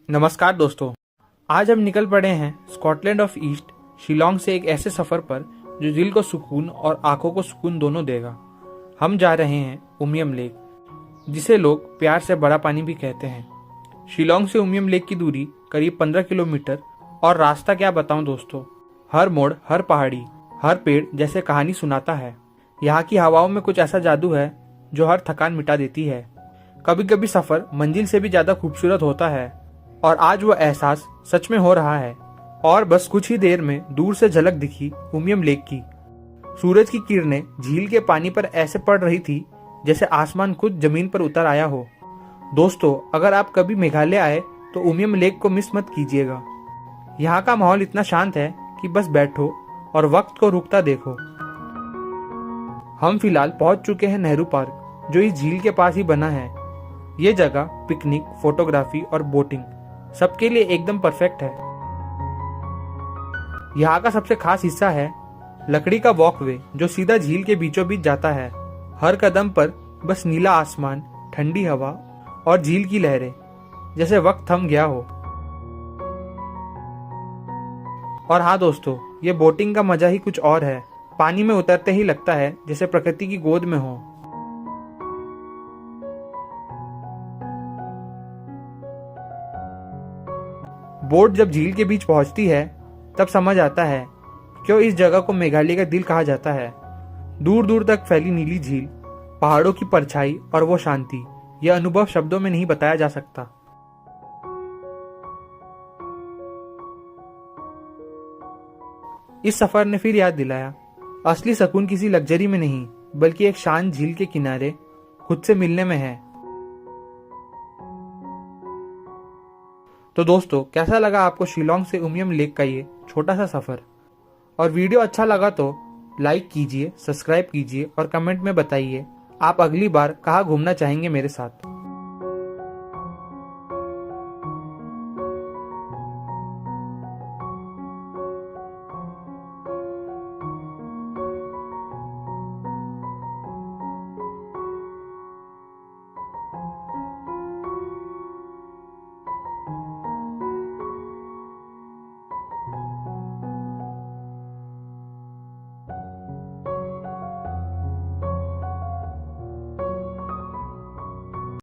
नमस्कार दोस्तों, आज हम निकल पड़े हैं स्कॉटलैंड ऑफ ईस्ट शिलोंग से एक ऐसे सफ़र पर जो दिल को सुकून और आंखों को सुकून दोनों देगा। हम जा रहे हैं उमियम लेक, जिसे लोग प्यार से बड़ा पानी भी कहते हैं। शिलोंग से उमियम लेक की दूरी करीब 15 किलोमीटर और रास्ता क्या बताऊं दोस्तों, हर मोड़, हर पहाड़ी, हर पेड़ जैसे कहानी सुनाता है। यहाँ की हवाओं में कुछ ऐसा जादू है जो हर थकान मिटा देती है। कभी कभी सफ़र मंजिल से भी ज़्यादा खूबसूरत होता है और आज वो एहसास सच में हो रहा है। और बस कुछ ही देर में दूर से झलक दिखी उमियम लेक की। सूरज की किरणें झील के पानी पर ऐसे पड़ रही थी जैसे आसमान खुद जमीन पर उतर आया हो। दोस्तों, अगर आप कभी मेघालय आए तो उमियम लेक को मिस मत कीजिएगा। यहाँ का माहौल इतना शांत है कि बस बैठो और वक्त को रुकता देखो। हम फिलहाल पहुंच चुके हैं नेहरू पार्क, जो इस झील के पास ही बना है। ये जगह पिकनिक, फोटोग्राफी और बोटिंग सबके लिए एकदम परफेक्ट है। यहाँ का सबसे खास हिस्सा है लकड़ी का वॉकवे, जो सीधा झील के बीचों बीच जाता है। हर कदम पर बस नीला आसमान, ठंडी हवा और झील की लहरें, जैसे वक्त थम गया हो। और हाँ दोस्तों, ये बोटिंग का मजा ही कुछ और है। पानी में उतरते ही लगता है जैसे प्रकृति की गोद में हो। बोट जब झील के बीच पहुंचती है तब समझ आता है क्यों इस जगह को मेघालय का दिल कहा जाता है। दूर दूर तक फैली नीली झील, पहाड़ों की परछाई और वो शांति, यह अनुभव शब्दों में नहीं बताया जा सकता। इस सफर ने फिर याद दिलाया, असली सुकून किसी लग्जरी में नहीं, बल्कि एक शांत झील के किनारे खुद से मिलने में है। तो दोस्तों, कैसा लगा आपको शिलोंग से उमियम लेक का ये छोटा सा सफ़र? और वीडियो अच्छा लगा तो लाइक कीजिए, सब्सक्राइब कीजिए और कमेंट में बताइए आप अगली बार कहाँ घूमना चाहेंगे मेरे साथ।